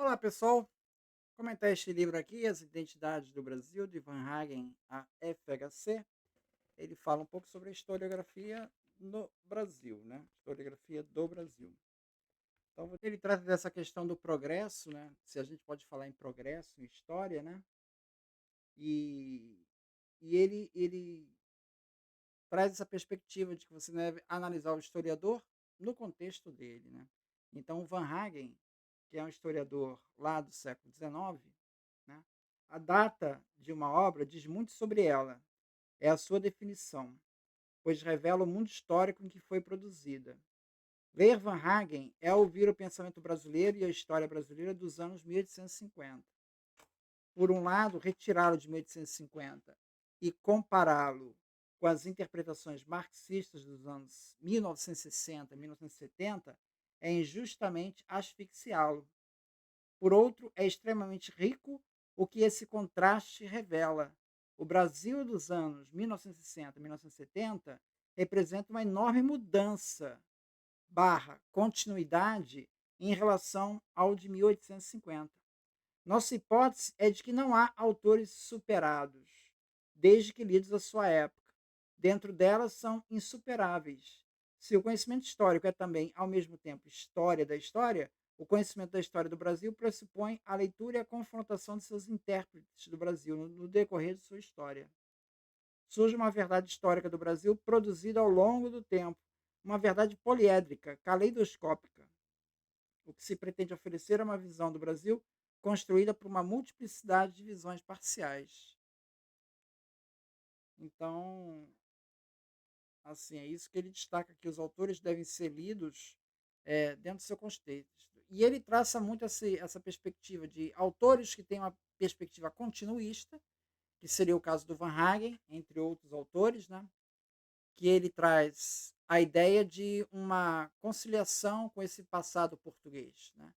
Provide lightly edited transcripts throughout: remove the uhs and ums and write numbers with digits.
Olá, pessoal. Comentar este livro aqui, As Identidades do Brasil, de Van Hagen a FHC. Ele fala um pouco sobre a historiografia no Brasil, né? Historiografia do Brasil. Então, ele trata dessa questão do progresso, né? Se a gente pode falar em progresso, em história, né? E, e ele traz essa perspectiva de que você deve analisar o historiador no contexto dele, né? Então, o Van Hagen, que é um historiador lá do século XIX, né? A data de uma obra diz muito sobre ela, é a sua definição, pois revela o mundo histórico em que foi produzida. Ler Van Hagen é ouvir o pensamento brasileiro e a história brasileira dos anos 1850. Por um lado, retirá-lo de 1850 e compará-lo com as interpretações marxistas dos anos 1960 e 1970 é injustamente asfixiá-lo. Por outro, é extremamente rico o que esse contraste revela. O Brasil dos anos 1960 e 1970 representa uma enorme mudança barra continuidade em relação ao de 1850. Nossa hipótese é de que não há autores superados, desde que lidos à sua época. Dentro delas são insuperáveis. Se o conhecimento histórico é também, ao mesmo tempo, história da história, o conhecimento da história do Brasil pressupõe a leitura e a confrontação de seus intérpretes do Brasil no decorrer de sua história. Surge uma verdade histórica do Brasil produzida ao longo do tempo, uma verdade poliédrica, caleidoscópica. O que se pretende oferecer é uma visão do Brasil construída por uma multiplicidade de visões parciais. Então, assim, é isso que ele destaca, que os autores devem ser lidos dentro do seu contexto. E ele traça muito essa perspectiva de autores que têm uma perspectiva continuista, que seria o caso do Van Hagen, entre outros autores, né? Que ele traz a ideia de uma conciliação com esse passado português, né?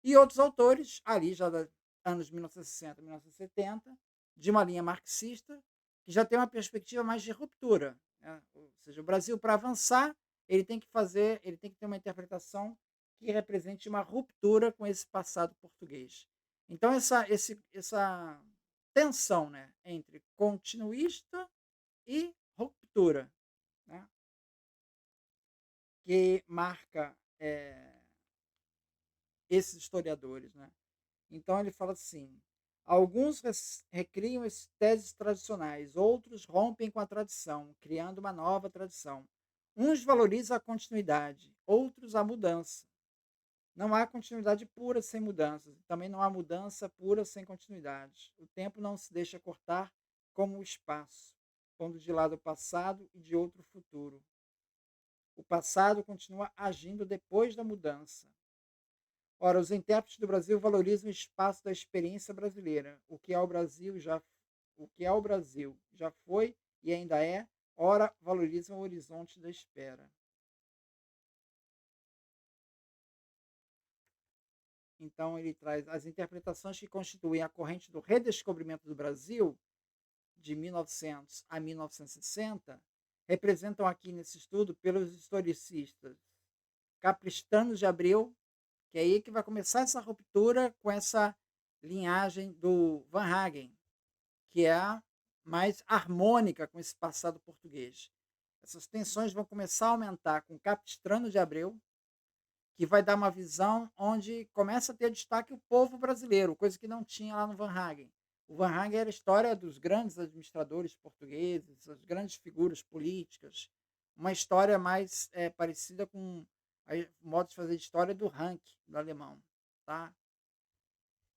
E outros autores, ali já dos anos 1960, 1970, de uma linha marxista, que já tem uma perspectiva mais de ruptura, né? Ou seja, o Brasil, para avançar, ele tem que ter uma interpretação que represente uma ruptura com esse passado português. Então, essa tensão, né, entre continuista e ruptura, né, que marca esses historiadores, né? Então ele fala assim: alguns recriam as teses tradicionais, outros rompem com a tradição, criando uma nova tradição. Uns valorizam a continuidade, outros a mudança. Não há continuidade pura sem mudanças, também não há mudança pura sem continuidade. O tempo não se deixa cortar como o espaço, pondo de lado o passado e de outro futuro. O passado continua agindo depois da mudança. Ora, os intérpretes do Brasil valorizam o espaço da experiência brasileira, o que é o Brasil já foi e ainda é, ora valorizam o horizonte da espera. Então ele traz as interpretações que constituem a corrente do redescobrimento do Brasil de 1900 a 1960, representam aqui nesse estudo pelos historicistas Capistranos de Abreu, que é aí que vai começar essa ruptura com essa linhagem do Van Hagen, que é a mais harmônica com esse passado português. Essas tensões vão começar a aumentar com Capistrano de Abreu, que vai dar uma visão onde começa a ter destaque o povo brasileiro, coisa que não tinha lá no Van Hagen. O Van Hagen era a história dos grandes administradores portugueses, as grandes figuras políticas, uma história mais parecida com o modo de fazer história do Rank, do alemão. Tá?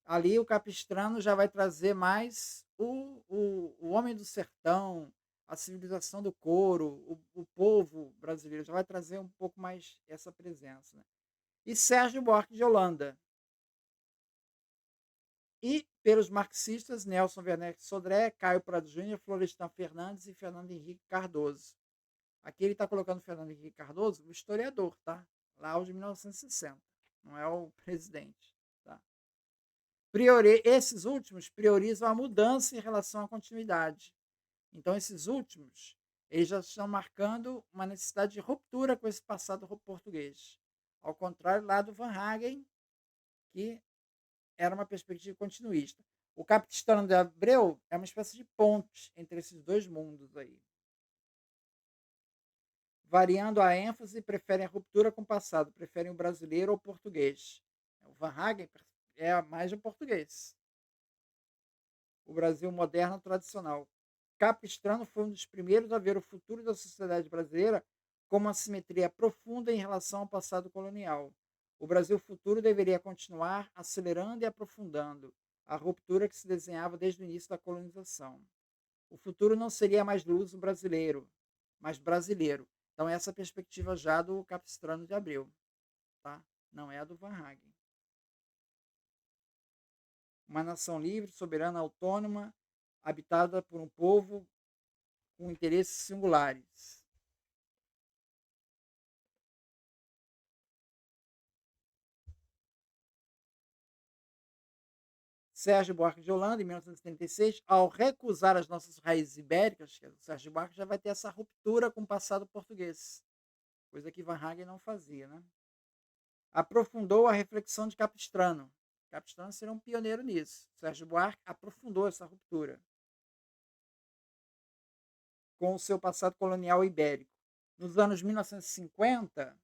Ali o Capistrano já vai trazer mais o homem do sertão, a civilização do couro, o povo brasileiro, já vai trazer um pouco mais essa presença. Né? E Sérgio Buarque de Holanda. E pelos marxistas, Nelson Werneck Sodré, Caio Prado Júnior, Florestan Fernandes e Fernando Henrique Cardoso. Aqui ele está colocando Fernando Henrique Cardoso, o historiador, tá? Lá o de 1960, não é o presidente. Tá? Esses últimos priorizam a mudança em relação à continuidade. Então, esses últimos, eles já estão marcando uma necessidade de ruptura com esse passado português. Ao contrário lá do Van Hagen, que era uma perspectiva continuista. O Capistrano de Abreu é uma espécie de ponte entre esses dois mundos aí. Variando a ênfase, preferem a ruptura com o passado, preferem o brasileiro ou o português. O Van Hagen é mais o português. O Brasil moderno tradicional. Capistrano foi um dos primeiros a ver o futuro da sociedade brasileira como uma simetria profunda em relação ao passado colonial. O Brasil futuro deveria continuar acelerando e aprofundando a ruptura que se desenhava desde o início da colonização. O futuro não seria mais luso brasileiro, mas brasileiro. Então, essa perspectiva já do Capistrano de Abreu, tá? Não é a do Van Hagen. Uma nação livre, soberana, autônoma, habitada por um povo com interesses singulares. Sérgio Buarque de Holanda, em 1936, ao recusar as nossas raízes ibéricas, o Sérgio Buarque já vai ter essa ruptura com o passado português, coisa que Van Hagen não fazia, né? Aprofundou a reflexão de Capistrano. Capistrano seria um pioneiro nisso. Sérgio Buarque aprofundou essa ruptura com o seu passado colonial ibérico. Nos anos 1950,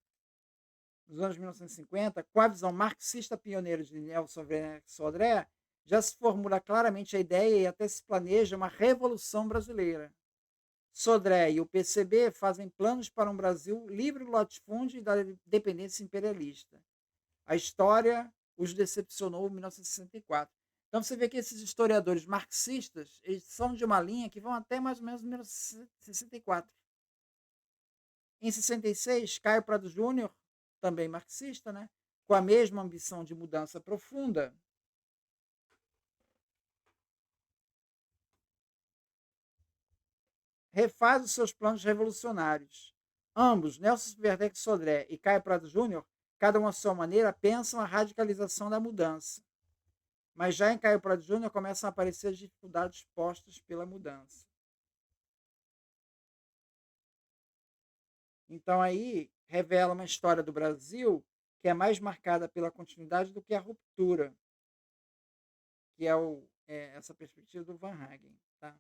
com a visão marxista pioneira de Nelson Sodré, já se formula claramente a ideia e até se planeja uma revolução brasileira. Sodré e o PCB fazem planos para um Brasil livre do latifúndio e da dependência imperialista. A história os decepcionou em 1964. Então você vê que esses historiadores marxistas, eles são de uma linha que vão até mais ou menos 1964. Em 66, Caio Prado Júnior, também marxista, né, com a mesma ambição de mudança profunda, refaz os seus planos revolucionários. Ambos, Nelson Werneck Sodré e Caio Prado Júnior, cada um à sua maneira, pensam a radicalização da mudança. Mas já em Caio Prado Júnior começam a aparecer as dificuldades postas pela mudança. Então aí revela uma história do Brasil que é mais marcada pela continuidade do que a ruptura, que é essa perspectiva do Van Hagen. Tá?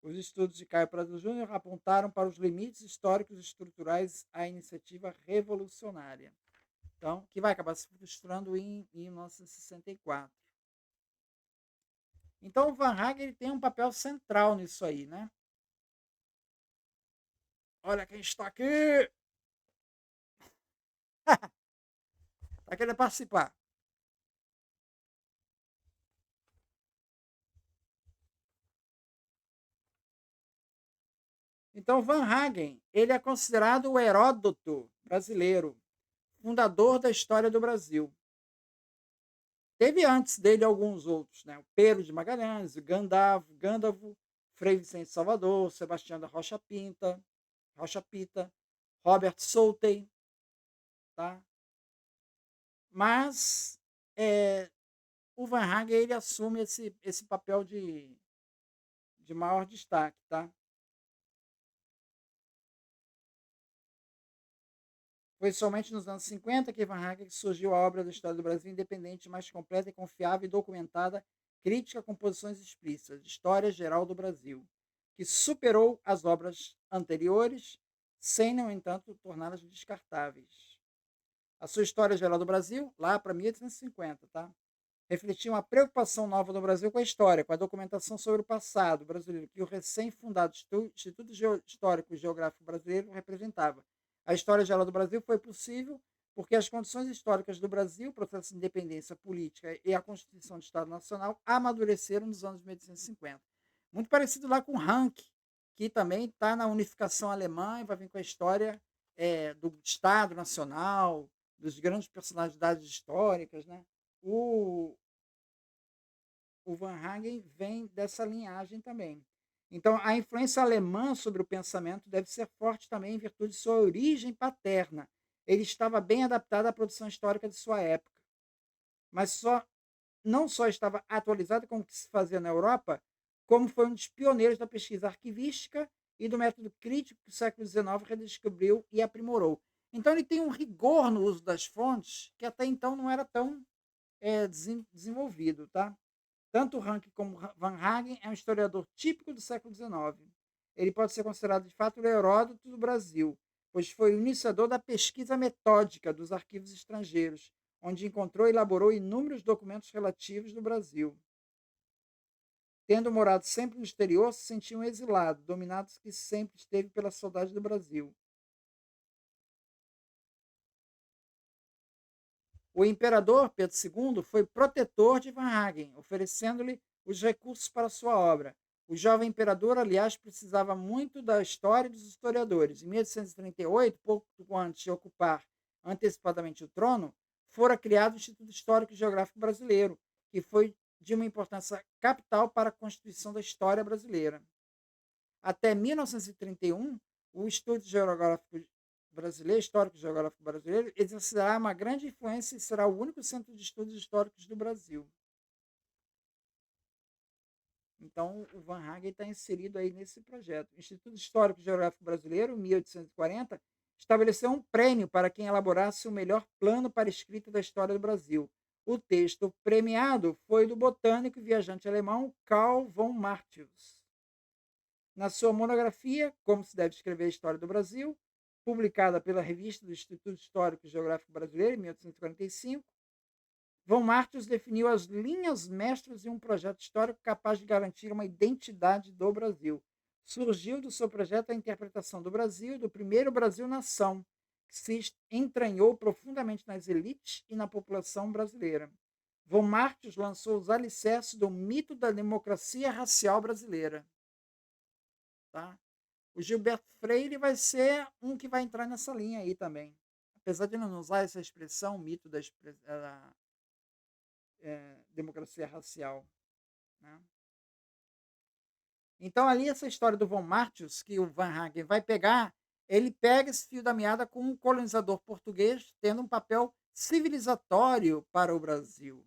Os estudos de Caio Prado Júnior apontaram para os limites históricos e estruturais à iniciativa revolucionária. Então, que vai acabar se frustrando em 1964. Então, o Van Hagen ele tem um papel central nisso aí, né? Olha quem está aqui! Está querendo participar. Então, Van Hagen ele é considerado o Heródoto brasileiro, fundador da história do Brasil. Teve antes dele alguns outros, né? O Pedro de Magalhães, o Gandalvo, Frei Vicente Salvador, Sebastião da Rocha Pita, Robert Southey, tá? Mas o Van Hagen ele assume esse papel de maior destaque, tá? Foi somente nos anos 50 que Van Hagen surgiu a obra da História do Brasil independente, mais completa e confiável e documentada, crítica com posições explícitas, História Geral do Brasil, que superou as obras anteriores, sem, no entanto, torná-las descartáveis. A sua História Geral do Brasil, lá para 1850, tá? Refletia uma preocupação nova do Brasil com a história, com a documentação sobre o passado brasileiro, que o recém-fundado Instituto Histórico e Geográfico Brasileiro representava. A história geral do Brasil foi possível porque as condições históricas do Brasil, o processo de independência política e a Constituição do Estado Nacional amadureceram nos anos 1850. Muito parecido lá com Ranke, que também está na unificação alemã e vai vir com a história do Estado Nacional, dos grandes personalidades históricas, né? O Van Hagen vem dessa linhagem também. Então, a influência alemã sobre o pensamento deve ser forte também em virtude de sua origem paterna. Ele estava bem adaptado à produção histórica de sua época, mas não só estava atualizado com o que se fazia na Europa, como foi um dos pioneiros da pesquisa arquivística e do método crítico que o século XIX redescobriu e aprimorou. Então ele tem um rigor no uso das fontes que até então não era tão desenvolvido, tá? Tanto Ranke como Van Hagen é um historiador típico do século XIX. Ele pode ser considerado, de fato, o Heródoto do Brasil, pois foi o iniciador da pesquisa metódica dos arquivos estrangeiros, onde encontrou e elaborou inúmeros documentos relativos do Brasil. Tendo morado sempre no exterior, se sentia um exilado, dominado que sempre esteve pela saudade do Brasil. O imperador Pedro II foi protetor de Van Hagen, oferecendo-lhe os recursos para sua obra. O jovem imperador, aliás, precisava muito da história dos historiadores. Em 1838, pouco antes de ocupar antecipadamente o trono, fora criado o Instituto Histórico e Geográfico Brasileiro, que foi de uma importância capital para a constituição da história brasileira. Até 1931, o Estudo Geográfico Brasileiro, Histórico Geográfico Brasileiro, exercerá uma grande influência e será o único centro de estudos históricos do Brasil. Então, o Van Hagen está inserido aí nesse projeto. O Instituto Histórico Geográfico Brasileiro, 1840, estabeleceu um prêmio para quem elaborasse o melhor plano para a escrita da história do Brasil. O texto premiado foi do botânico e viajante alemão Karl von Martius. Na sua monografia, Como se deve escrever a história do Brasil, publicada pela revista do Instituto Histórico e Geográfico Brasileiro, em 1845, Von Martius definiu as linhas mestras de um projeto histórico capaz de garantir uma identidade do Brasil. Surgiu do seu projeto a interpretação do Brasil, do primeiro Brasil-nação, que se entranhou profundamente nas elites e na população brasileira. Von Martius lançou os alicerces do mito da democracia racial brasileira. Tá? O Gilberto Freire vai ser um que vai entrar nessa linha aí também. Apesar de não usar essa expressão, o mito da democracia racial. Né? Então, ali, essa história do Von Martius, que o Van Hagen vai pegar, ele pega esse fio da meada com um colonizador português tendo um papel civilizatório para o Brasil.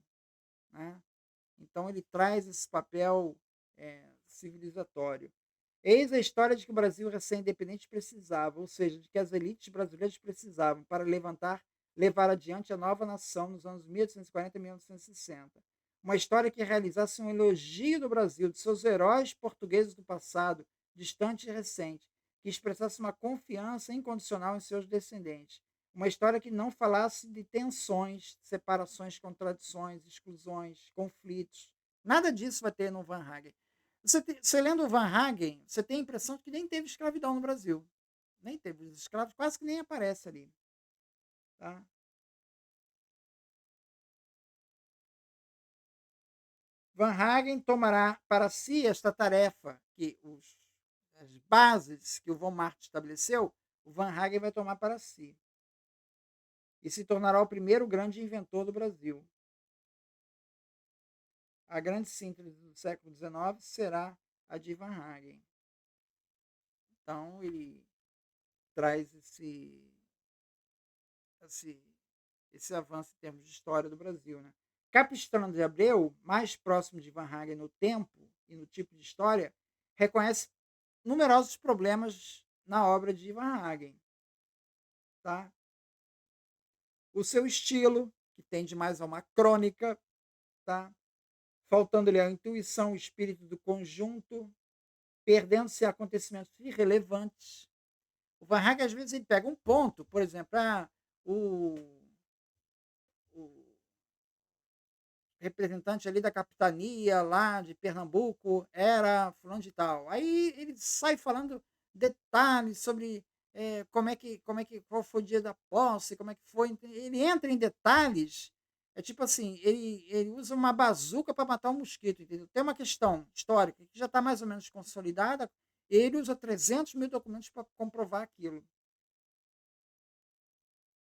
Né? Então, ele traz esse papel civilizatório. Eis a história de que o Brasil recém-independente precisava, ou seja, de que as elites brasileiras precisavam para levar adiante a nova nação nos anos 1840 e 1960. Uma história que realizasse um elogio do Brasil, de seus heróis portugueses do passado, distante e recente, que expressasse uma confiança incondicional em seus descendentes. Uma história que não falasse de tensões, separações, contradições, exclusões, conflitos. Nada disso vai ter no Van Hagen. Você lendo o Van Hagen, você tem a impressão de que nem teve escravidão no Brasil. Nem teve. Os escravos quase que nem aparecem ali. Tá? Van Hagen tomará para si esta tarefa, que as bases que o Von Martius estabeleceu, o Van Hagen vai tomar para si. E se tornará o primeiro grande inventor do Brasil. A grande síntese do século XIX será a de Van Hagen. Então, ele traz esse avanço em termos de história do Brasil. Né? Capistrano de Abreu, mais próximo de Van Hagen no tempo e no tipo de história, reconhece numerosos problemas na obra de Van Hagen. Tá? O seu estilo, que tende mais a uma crônica, tá? Faltando-lhe a intuição, o espírito do conjunto, perdendo-se acontecimentos irrelevantes. O Van Hagen, às vezes, ele pega um ponto, por exemplo, o representante ali da capitania lá de Pernambuco era fulano de tal. Aí ele sai falando detalhes sobre qual foi o dia da posse, como é que foi. Ele entra em detalhes. É tipo assim, ele usa uma bazuca para matar um mosquito, entendeu? Tem uma questão histórica que já está mais ou menos consolidada, ele usa 300 mil documentos para comprovar aquilo.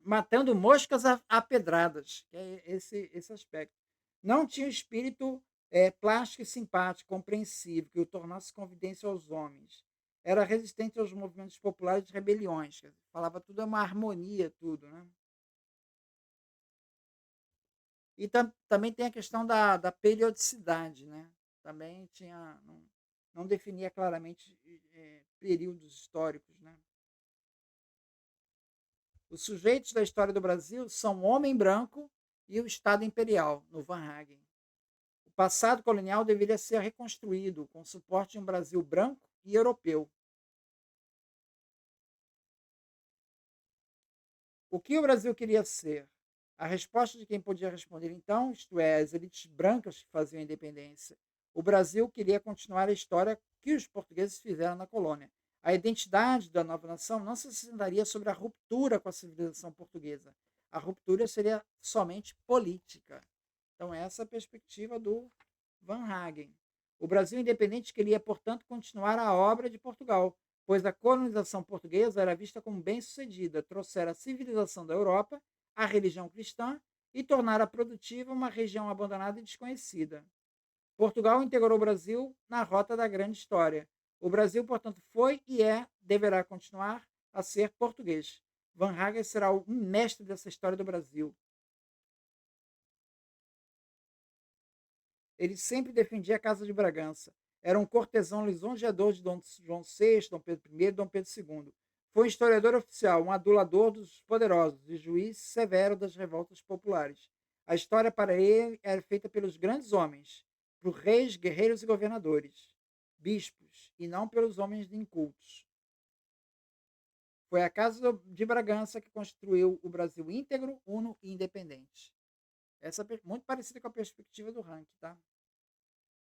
Matando moscas a pedradas, que é esse aspecto. Não tinha espírito plástico e simpático, compreensivo, que o tornasse convidência aos homens. Era resistente aos movimentos populares de rebeliões. Falava tudo é uma harmonia, tudo. Né? E também tem a questão da periodicidade. Né? Também tinha, não definia claramente períodos históricos. Né? Os sujeitos da história do Brasil são o homem branco e o Estado imperial, no Van Hagen. O passado colonial deveria ser reconstruído com o suporte de um Brasil branco e europeu. O que o Brasil queria ser? A resposta de quem podia responder então, isto é, as elites brancas que faziam a independência. O Brasil queria continuar a história que os portugueses fizeram na colônia. A identidade da nova nação não se assentaria sobre a ruptura com a civilização portuguesa. A ruptura seria somente política. Então, essa é a perspectiva do Van Hagen. O Brasil independente queria, portanto, continuar a obra de Portugal, pois a colonização portuguesa era vista como bem-sucedida, trouxera a civilização da Europa, a religião cristã e tornara produtiva uma região abandonada e desconhecida. Portugal integrou o Brasil na rota da grande história. O Brasil, portanto, foi e deverá continuar a ser português. Van Hagen será um mestre dessa história do Brasil. Ele sempre defendia a Casa de Bragança. Era um cortesão lisonjeador de Dom João VI, Dom Pedro I e Dom Pedro II. Foi um historiador oficial, um adulador dos poderosos e juiz severo das revoltas populares. A história para ele era feita pelos grandes homens, por reis, guerreiros e governadores, bispos, e não pelos homens incultos. Foi a Casa de Bragança que construiu o Brasil íntegro, uno e independente. Essa é muito parecida com a perspectiva do Rank, tá?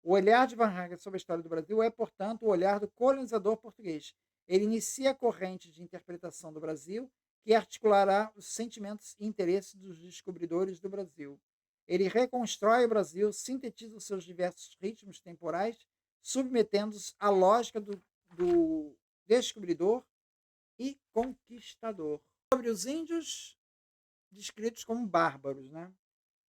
O olhar de Van Hagen sobre a história do Brasil é, portanto, o olhar do colonizador português. Ele inicia a corrente de interpretação do Brasil que articulará os sentimentos e interesses dos descobridores do Brasil. Ele reconstrói o Brasil, sintetiza os seus diversos ritmos temporais, submetendo-os à lógica do descobridor e conquistador. Sobre os índios, descritos como bárbaros, né?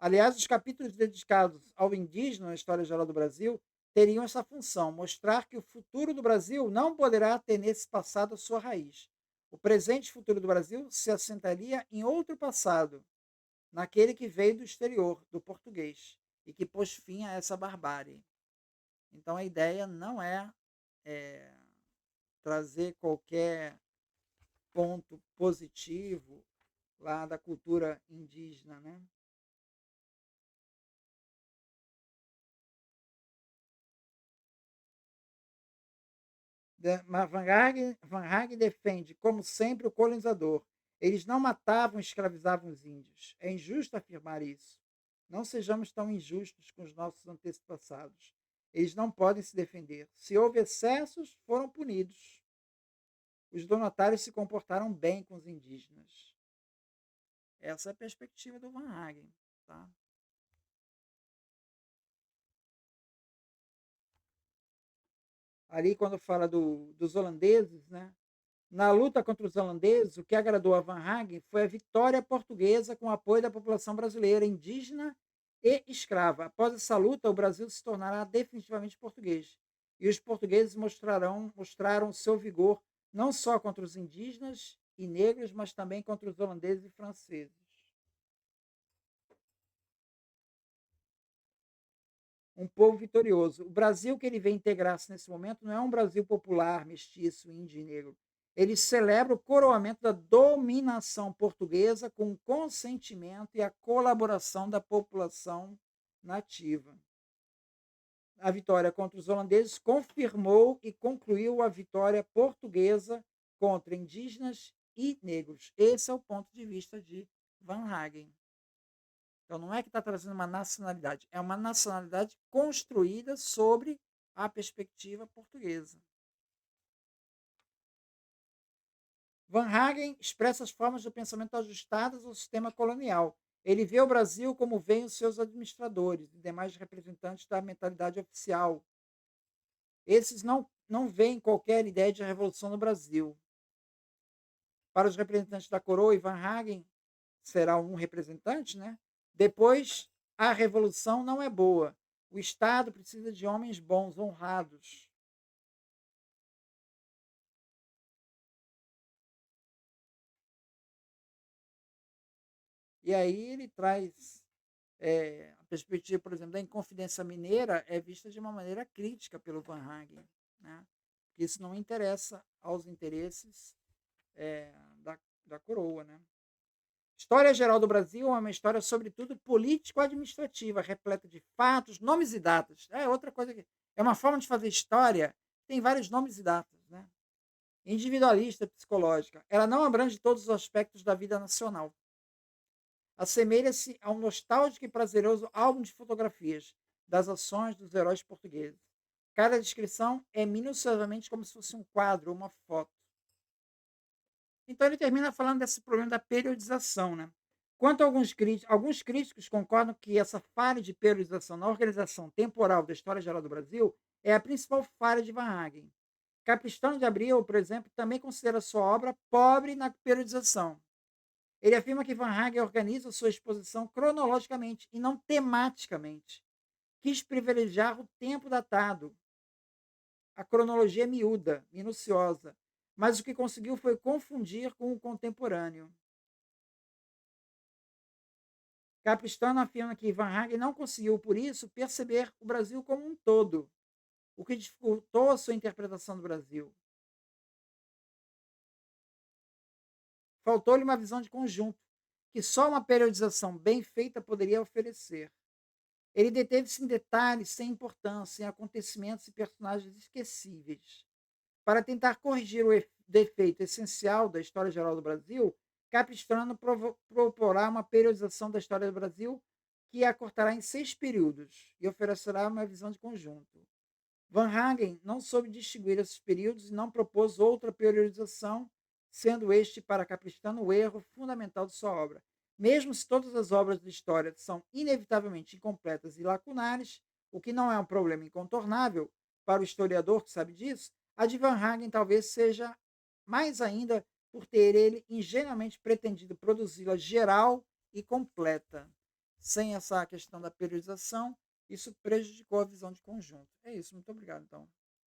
Aliás, os capítulos dedicados ao indígena na história geral do Brasil teriam essa função, mostrar que o futuro do Brasil não poderá ter nesse passado a sua raiz. O presente e futuro do Brasil se assentaria em outro passado, naquele que veio do exterior, do português, e que pôs fim a essa barbárie. Então a ideia não é trazer qualquer ponto positivo lá da cultura indígena, né? Mas Van Hagen defende, como sempre, o colonizador. Eles não matavam e escravizavam os índios. É injusto afirmar isso. Não sejamos tão injustos com os nossos antepassados. Eles não podem se defender. Se houve excessos, foram punidos. Os donatários se comportaram bem com os indígenas. Essa é a perspectiva do Van Hagen. Tá? Ali, quando fala dos holandeses, né? Na luta contra os holandeses, o que agradou a Van Hagen foi a vitória portuguesa com o apoio da população brasileira, indígena e escrava. Após essa luta, o Brasil se tornará definitivamente português. E os portugueses mostraram seu vigor não só contra os indígenas e negros, mas também contra os holandeses e franceses. Um povo vitorioso. O Brasil que ele vê integrar-se nesse momento não é um Brasil popular, mestiço, índio e negro. Ele celebra o coroamento da dominação portuguesa com o consentimento e a colaboração da população nativa. A vitória contra os holandeses confirmou e concluiu a vitória portuguesa contra indígenas e negros. Esse é o ponto de vista de Van Hagen. Então, não é que está trazendo uma nacionalidade, é uma nacionalidade construída sobre a perspectiva portuguesa. Van Hagen expressa as formas do pensamento ajustadas ao sistema colonial. Ele vê o Brasil como veem os seus administradores e demais representantes da mentalidade oficial. Esses não veem qualquer ideia de revolução no Brasil. Para os representantes da coroa, e Van Hagen será um representante, né? Depois, a revolução não é boa. O Estado precisa de homens bons, honrados. E aí ele traz a perspectiva, por exemplo, da Inconfidência Mineira é vista de uma maneira crítica pelo Van Hagen, né? Porque isso não interessa aos interesses da coroa, né? História geral do Brasil é uma história, sobretudo, político-administrativa, repleta de fatos, nomes e datas. É outra coisa que é uma forma de fazer história, tem vários nomes e datas, né? Individualista, psicológica. Ela não abrange todos os aspectos da vida nacional. Assemelha-se a um nostálgico e prazeroso álbum de fotografias das ações dos heróis portugueses. Cada descrição é minuciosamente como se fosse um quadro, uma foto. Então ele termina falando desse problema da periodização, né? Quanto a alguns críticos concordam que essa falha de periodização na organização temporal da história geral do Brasil é a principal falha de Van Hagen. Capistrano de Abreu, por exemplo, também considera sua obra pobre na periodização. Ele afirma que Van Hagen organiza sua exposição cronologicamente e não tematicamente. Quis privilegiar o tempo datado, a cronologia miúda, minuciosa, mas o que conseguiu foi confundir com o contemporâneo. Capistrano afirma que Van Hagen não conseguiu, por isso, perceber o Brasil como um todo, o que dificultou a sua interpretação do Brasil. Faltou-lhe uma visão de conjunto, que só uma periodização bem feita poderia oferecer. Ele deteve-se em detalhes sem importância, em acontecimentos e personagens esquecíveis. Para tentar corrigir o defeito essencial da história geral do Brasil, Capistrano proporá uma periodização da história do Brasil que a cortará em 6 períodos e oferecerá uma visão de conjunto. Van Hagen não soube distinguir esses períodos e não propôs outra periodização, sendo este, para Capistrano, o erro fundamental de sua obra. Mesmo se todas as obras de história são inevitavelmente incompletas e lacunares, o que não é um problema incontornável para o historiador que sabe disso, a de Van Hagen talvez seja mais ainda por ter ele ingenuamente pretendido produzi-la geral e completa. Sem essa questão da periodização, isso prejudicou a visão de conjunto. É isso, muito obrigado, então.